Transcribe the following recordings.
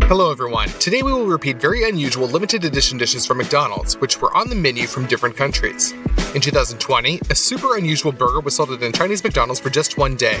Hello everyone, today we will repeat very unusual limited edition dishes from McDonald's, which were on the menu from different countries. In 2020, a super unusual burger was sold at a Chinese McDonald's for just one day.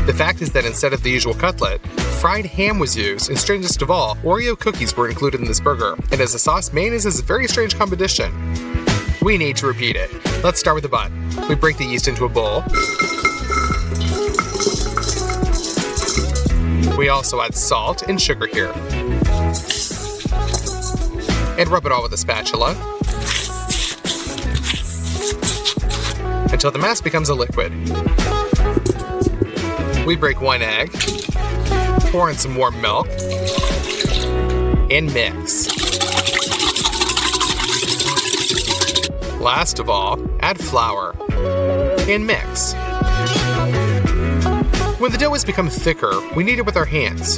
The fact is that instead of the usual cutlet, fried ham was used, and strangest of all, Oreo cookies were included in this burger, and as a sauce, mayonnaise is a very strange combination. We need to repeat it. Let's start with the bun. We break the yeast into a bowl. We also add salt and sugar here. And rub it all with a spatula until the mass becomes a liquid. We break one egg, pour in some warm milk, and mix. Last of all, add flour and mix. When the dough has become thicker, we knead it with our hands.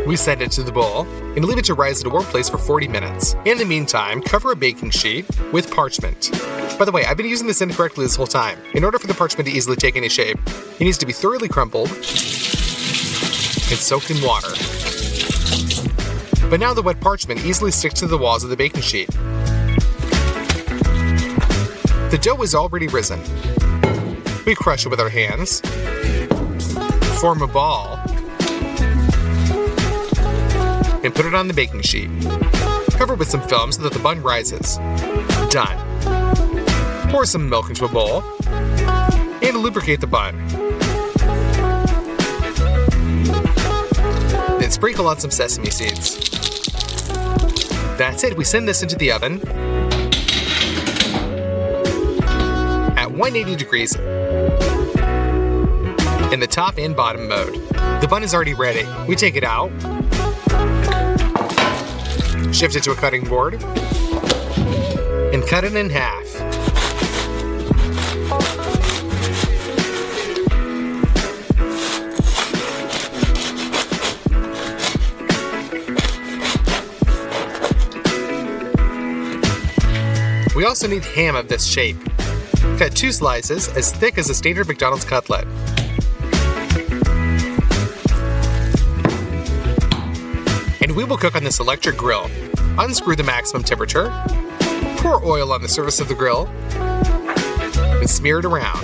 We send it to the bowl and leave it to rise at a warm place for 40 minutes. In the meantime, cover a baking sheet with parchment. By the way, I've been using this incorrectly this whole time. In order for the parchment to easily take any shape, it needs to be thoroughly crumpled and soaked in water. But now the wet parchment easily sticks to the walls of the baking sheet. The dough is already risen. We crush it with our hands, form a ball, and put it on the baking sheet. Cover with some film so that the bun rises. Done. Pour some milk into a bowl and lubricate the bun. Then sprinkle on some sesame seeds. That's it, we send this into the oven at 180 degrees in the top and bottom mode. The bun is already ready. We take it out, shift it to a cutting board, and cut it in half. We also need ham of this shape. Cut 2 slices as thick as a standard McDonald's cutlet. And we will cook on this electric grill. Unscrew the maximum temperature, pour oil on the surface of the grill, and smear it around.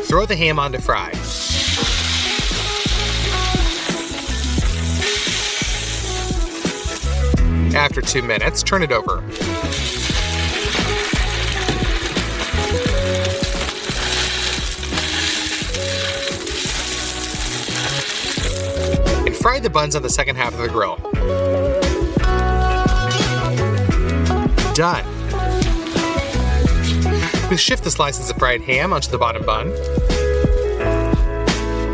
Throw the ham on to fry. After 2 minutes, turn it over. And fry the buns on the second half of the grill. Done. We shift the slices of fried ham onto the bottom bun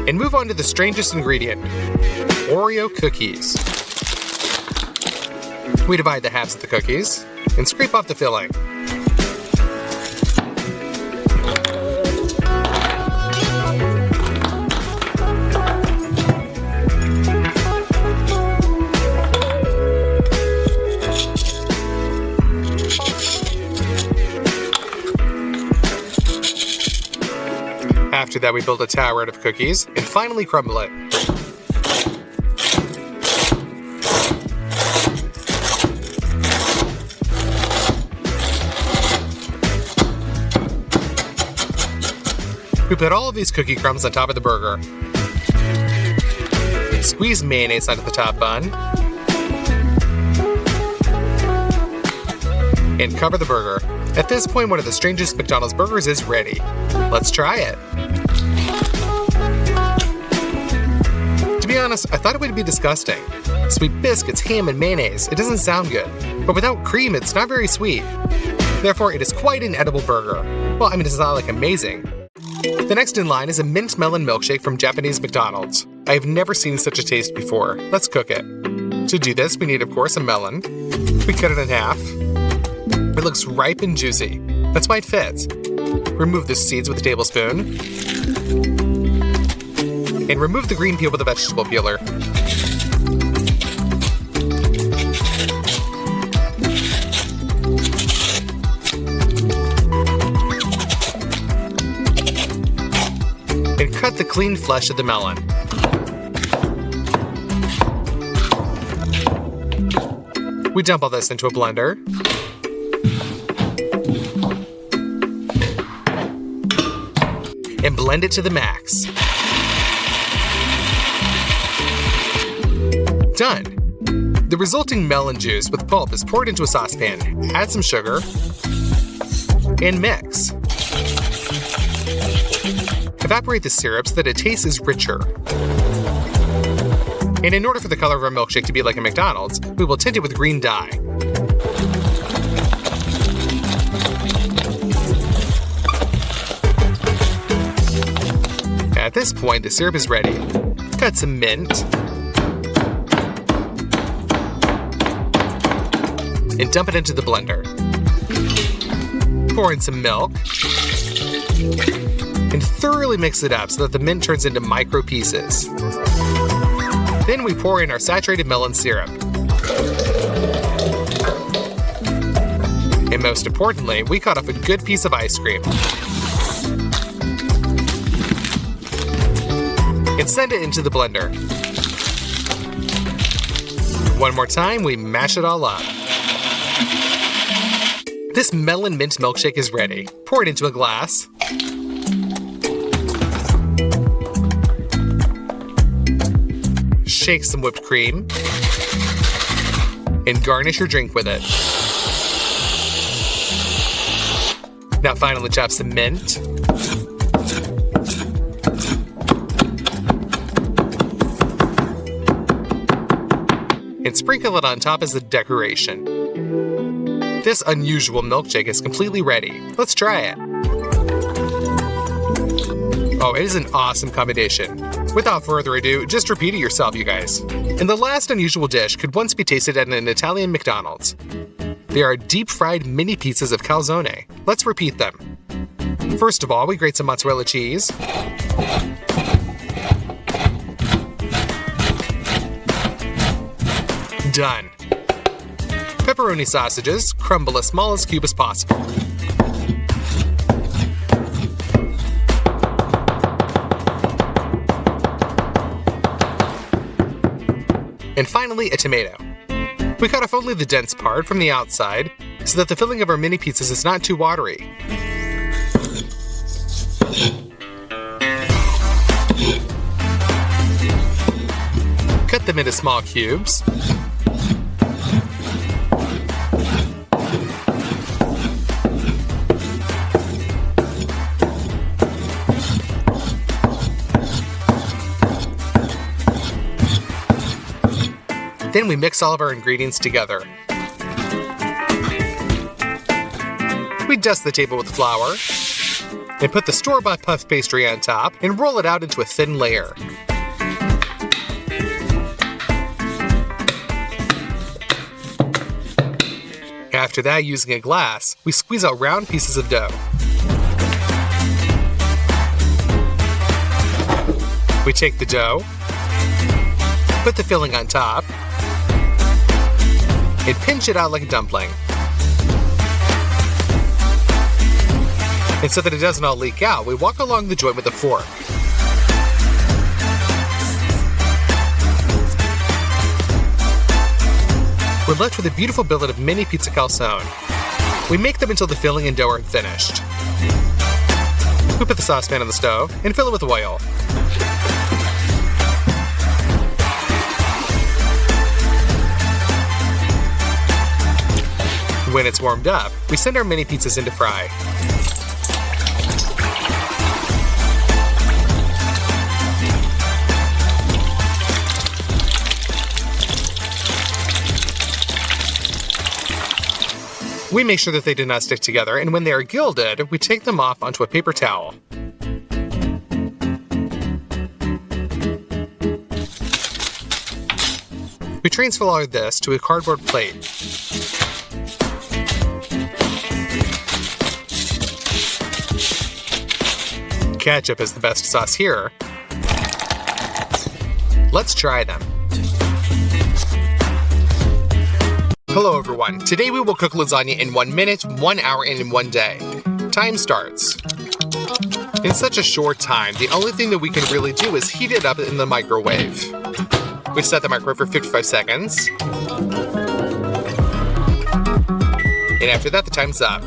and move on to the strangest ingredient, Oreo cookies. We divide the halves of the cookies and scrape off the filling. After that, we build a tower out of cookies and finally crumble it. We put all of these cookie crumbs on top of the burger. Squeeze mayonnaise onto the top bun. And cover the burger. At this point, one of the strangest McDonald's burgers is ready. Let's try it. To be honest, I thought it would be disgusting. Sweet biscuits, ham, and mayonnaise. It doesn't sound good. But without cream, it's not very sweet. Therefore, it is quite an edible burger. Well, I mean, it's not like amazing. The next in line is a mint melon milkshake from Japanese McDonald's. I have never seen such a taste before. Let's cook it. To do this, we need, of course, a melon. We cut it in half. It looks ripe and juicy. That's why it fits. Remove the seeds with a tablespoon. And remove the green peel with a vegetable peeler. Cut the clean flesh of the melon. We dump all this into a blender. And blend it to the max. Done! The resulting melon juice with pulp is poured into a saucepan. Add some sugar and mix. Evaporate the syrup so that it tastes richer. And in order for the color of our milkshake to be like a McDonald's, we will tint it with green dye. At this point, the syrup is ready. Cut some mint. And dump it into the blender. Pour in some milk. And thoroughly mix it up so that the mint turns into micro pieces. Then we pour in our saturated melon syrup. And most importantly, we cut off a good piece of ice cream. And send it into the blender. One more time, we mash it all up. This melon mint milkshake is ready. Pour it into a glass. Shake some whipped cream. And garnish your drink with it. Now finally chop some mint. And sprinkle it on top as a decoration. This unusual milkshake is completely ready. Let's try it. Oh, it is an awesome combination. Without further ado, just repeat it yourself, you guys. And the last unusual dish could once be tasted at an Italian McDonald's. They are deep-fried mini pizzas of calzone. Let's repeat them. First of all, we grate some mozzarella cheese. Done. Pepperoni sausages, crumble as small as cube as possible. And finally, a tomato. We cut off only the dense part from the outside so that the filling of our mini pizzas is not too watery. Cut them into small cubes. Then we mix all of our ingredients together. We dust the table with flour and put the store-bought puff pastry on top and roll it out into a thin layer. After that, using a glass, we squeeze out round pieces of dough. We take the dough, put the filling on top, and pinch it out like a dumpling. And so that it doesn't all leak out, we walk along the joint with a fork. We're left with a beautiful billet of mini pizza calzone. We make them until the filling and dough are finished. We put the saucepan on the stove and fill it with oil. When it's warmed up, we send our mini pizzas in to fry. We make sure that they do not stick together, and when they are gilded, we take them off onto a paper towel. We transfer all of this to a cardboard plate. Ketchup is the best sauce here. Let's try them. Hello everyone, today we will cook lasagna in 1 minute, 1 hour, and in 1 day. Time starts. In such a short time, the only thing that we can really do is heat it up in the microwave. We set the microwave for 55 seconds. And after that, the time's up.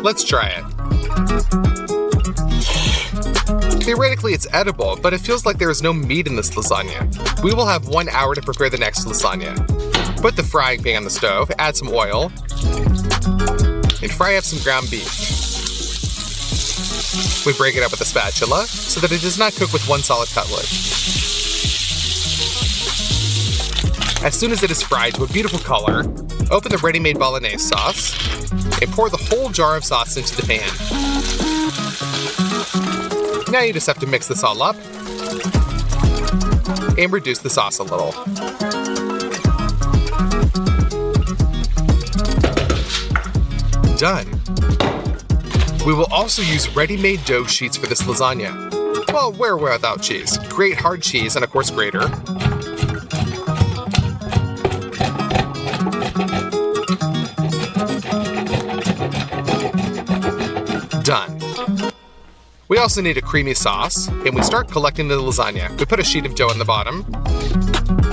Let's try it. Theoretically, it's edible, but it feels like there is no meat in this lasagna. We will have 1 hour to prepare the next lasagna. Put the frying pan on the stove, add some oil, and fry up some ground beef. We break it up with a spatula so that it does not cook with one solid cutlet. As soon as it is fried to a beautiful color, open the ready-made bolognese sauce and pour the whole jar of sauce into the pan. Now you just have to mix this all up and reduce the sauce a little. Done. We will also use ready-made dough sheets for this lasagna. Well, where without cheese. Grate hard cheese and a coarse grater. Done. We also need a creamy sauce, and we start collecting the lasagna. We put a sheet of dough on the bottom,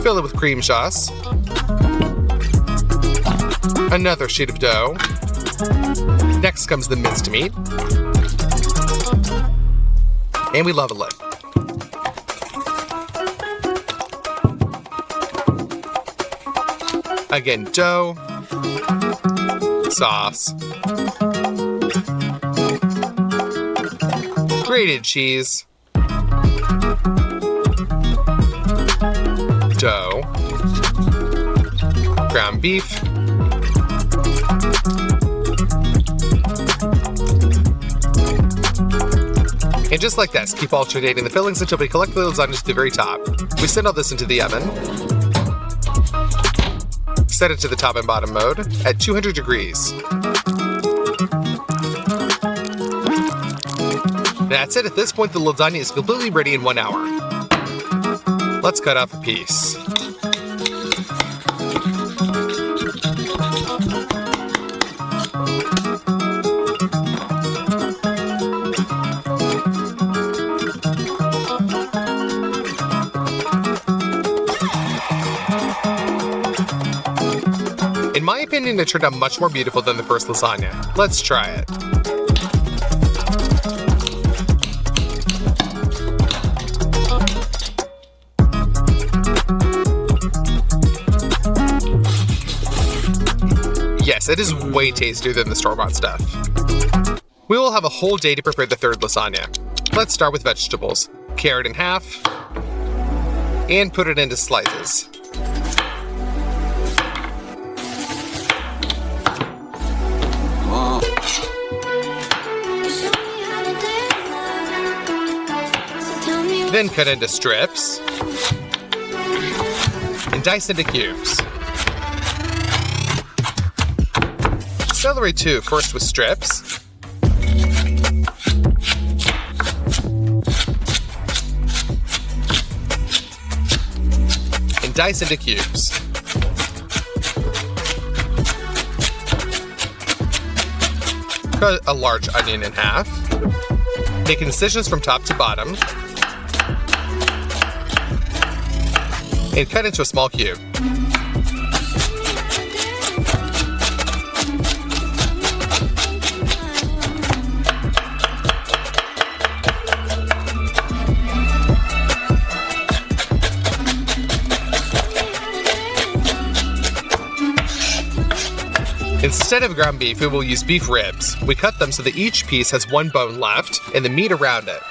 fill it with cream sauce, another sheet of dough. Next comes the minced meat, and we level it. Again, dough, sauce, grated cheese, dough, ground beef, and just like this, keep alternating the fillings until we collect the lasagna to the very top. We send all this into the oven. Set it to the top and bottom mode at 200 degrees. That's it. At this point, the lasagna is completely ready in 1 hour. Let's cut off a piece. In my opinion, it turned out much more beautiful than the first lasagna. Let's try it. Yes, it is way tastier than the store-bought stuff. We will have a whole day to prepare the third lasagna. Let's start with vegetables. Carrot in half, and put it into slices. Then cut into strips, and dice into cubes. Celery too, first with strips. And dice into cubes. Cut a large onion in half. Make incisions from top to bottom. And cut into a small cube. Instead of ground beef, we will use beef ribs. We cut them so that each piece has one bone left and the meat around it.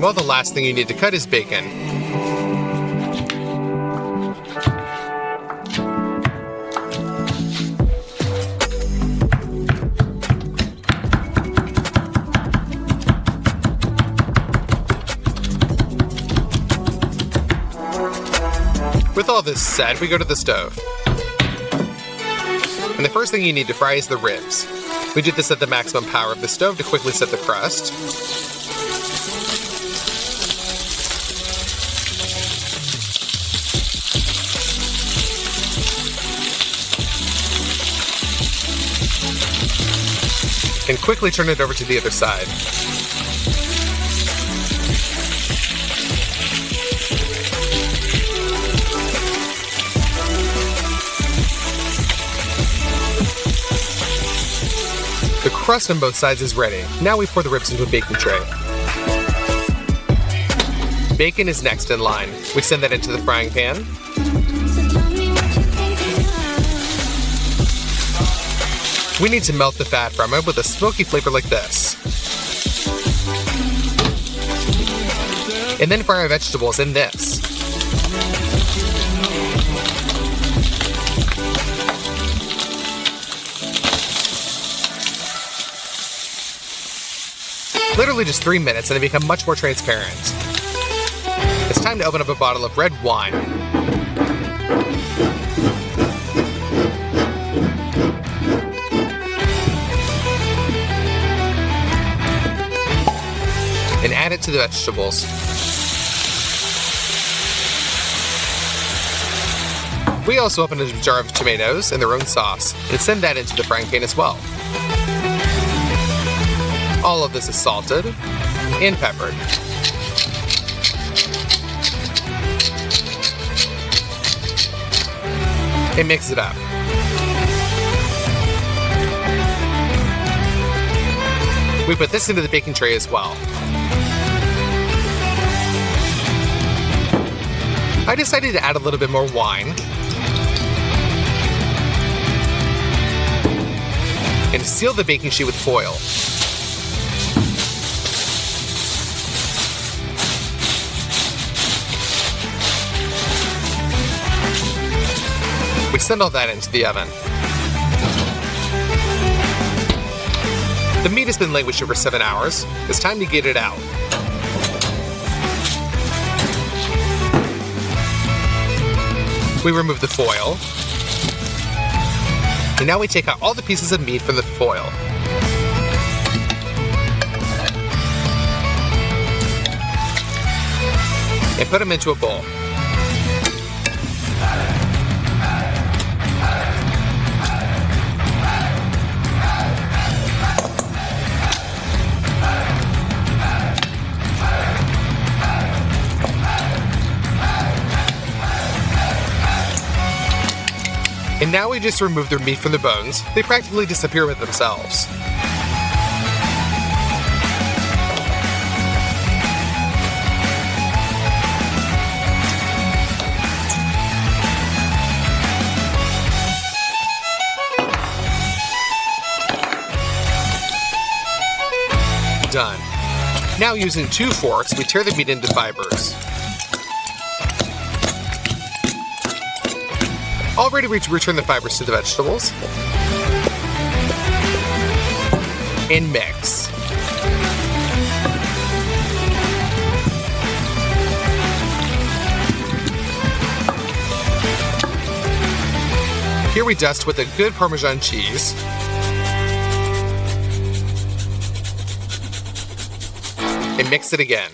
Well, the last thing you need to cut is bacon. With all this said, we go to the stove. And the first thing you need to fry is the ribs. We do this at the maximum power of the stove to quickly set the crust. And quickly turn it over to the other side. The crust on both sides is ready. Now we pour the ribs into a baking tray. Bacon is next in line. We send that into the frying pan. We need to melt the fat from it with a smoky flavor like this. And then fry our vegetables in this. Literally just 3 minutes and they become much more transparent. It's time to open up a bottle of red wine. And add it to the vegetables. We also open a jar of tomatoes and their own sauce and send that into the frying pan as well. All of this is salted and peppered. And mix it up. We put this into the baking tray as well. I decided to add a little bit more wine. And seal the baking sheet with foil. We send all that into the oven. The meat has been languishing for 7 hours. It's time to get it out. We remove the foil. And now we take out all the pieces of meat from the foil. And put them into a bowl. And now we just remove their meat from the bones. They practically disappear with themselves. Done. Now using 2 forks, we tear the meat into fibers. All ready to return the fibers to the vegetables. And mix. Here we dust with a good Parmesan cheese. And mix it again.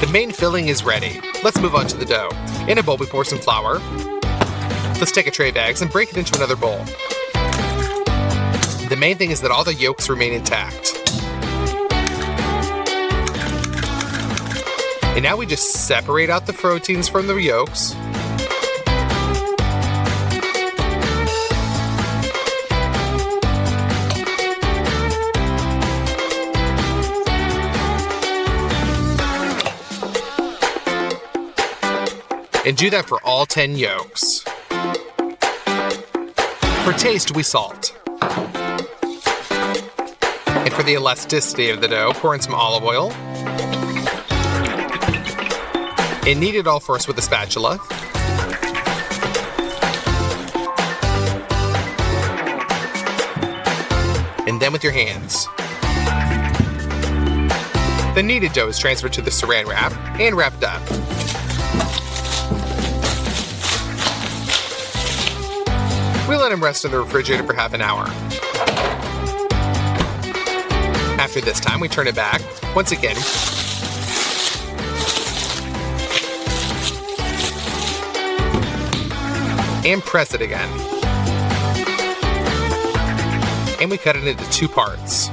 The main filling is ready. Let's move on to the dough. In a bowl, we pour some flour. Let's take a tray of eggs and break it into another bowl. The main thing is that all the yolks remain intact. And now we just separate out the proteins from the yolks. And do that for all 10 yolks. For taste, we salt. And for the elasticity of the dough, pour in some olive oil. And knead it all first with a spatula. And then with your hands. The kneaded dough is transferred to the saran wrap and wrapped up. We let them rest in the refrigerator for half an hour. After this time, we turn it back, once again, and press it again. And we cut it into 2 parts.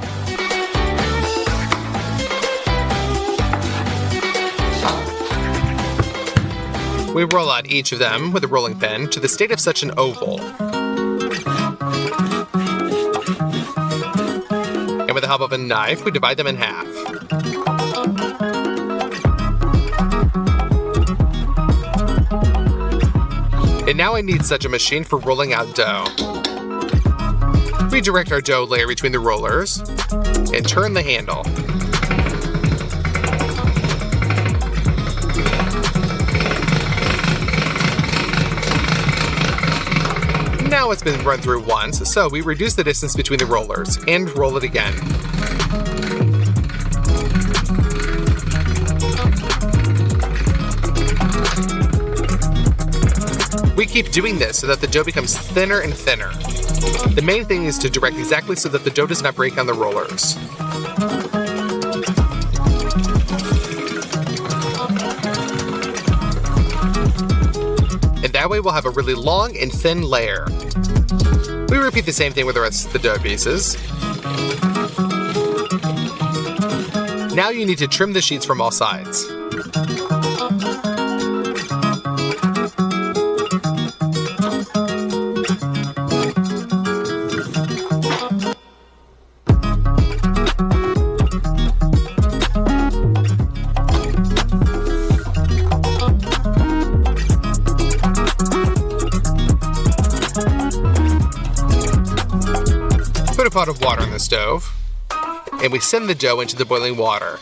We roll out each of them with a rolling pin to the state of such an oval. And with the help of a knife, we divide them in half. And now I need such a machine for rolling out dough. We direct our dough layer between the rollers and turn the handle. Now it's been run through once, so we reduce the distance between the rollers and roll it again. We keep doing this so that the dough becomes thinner and thinner. The main thing is to direct exactly so that the dough does not break on the rollers. And that way we'll have a really long and thin layer. We repeat the same thing with the rest of the dough pieces. Now you need to trim the sheets from all sides. Put a pot of water on the stove, and we send the dough into the boiling water.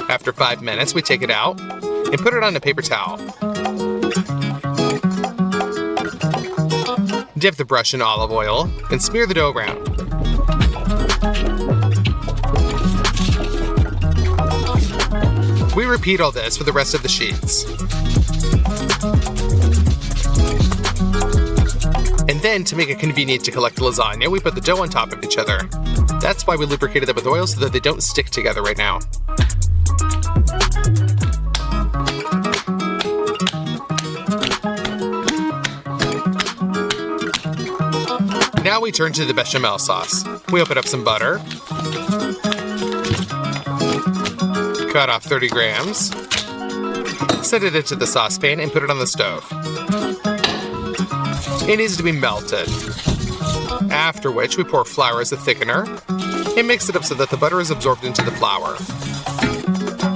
After 5 minutes, we take it out and put it on a paper towel. Dip the brush in olive oil and smear the dough around. We repeat all this for the rest of the sheets. And then, to make it convenient to collect the lasagna, we put the dough on top of each other. That's why we lubricated them with oil so that they don't stick together right now. Now we turn to the bechamel sauce. We open up some butter, cut off 30 grams, set it into the saucepan and put it on the stove. It needs to be melted, after which we pour flour as a thickener and mix it up so that the butter is absorbed into the flour.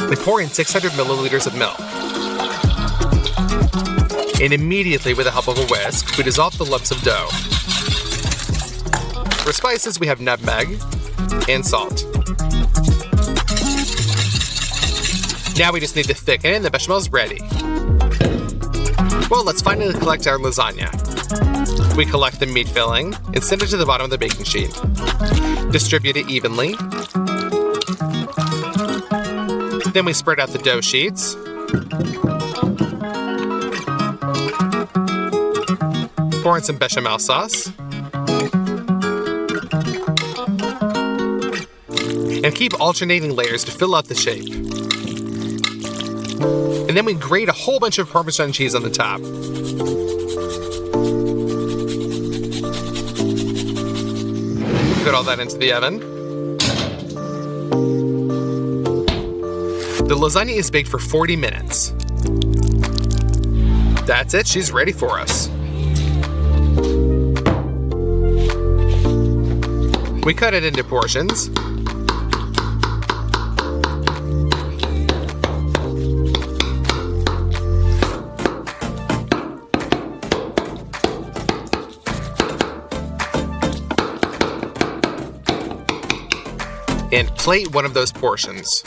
We pour in 600 milliliters of milk. And immediately, with the help of a whisk, we dissolve the lumps of dough. For spices, we have nutmeg and salt. Now we just need to thicken it and the bechamel is ready. Well, let's finally collect our lasagna. We collect the meat filling and send it to the bottom of the baking sheet. Distribute it evenly. Then we spread out the dough sheets. Pour in some bechamel sauce. And keep alternating layers to fill out the shape. And then we grate a whole bunch of Parmesan cheese on the top. Put all that into the oven. The lasagna is baked for 40 minutes. That's it, she's ready for us. We cut it into portions. And plate one of those portions.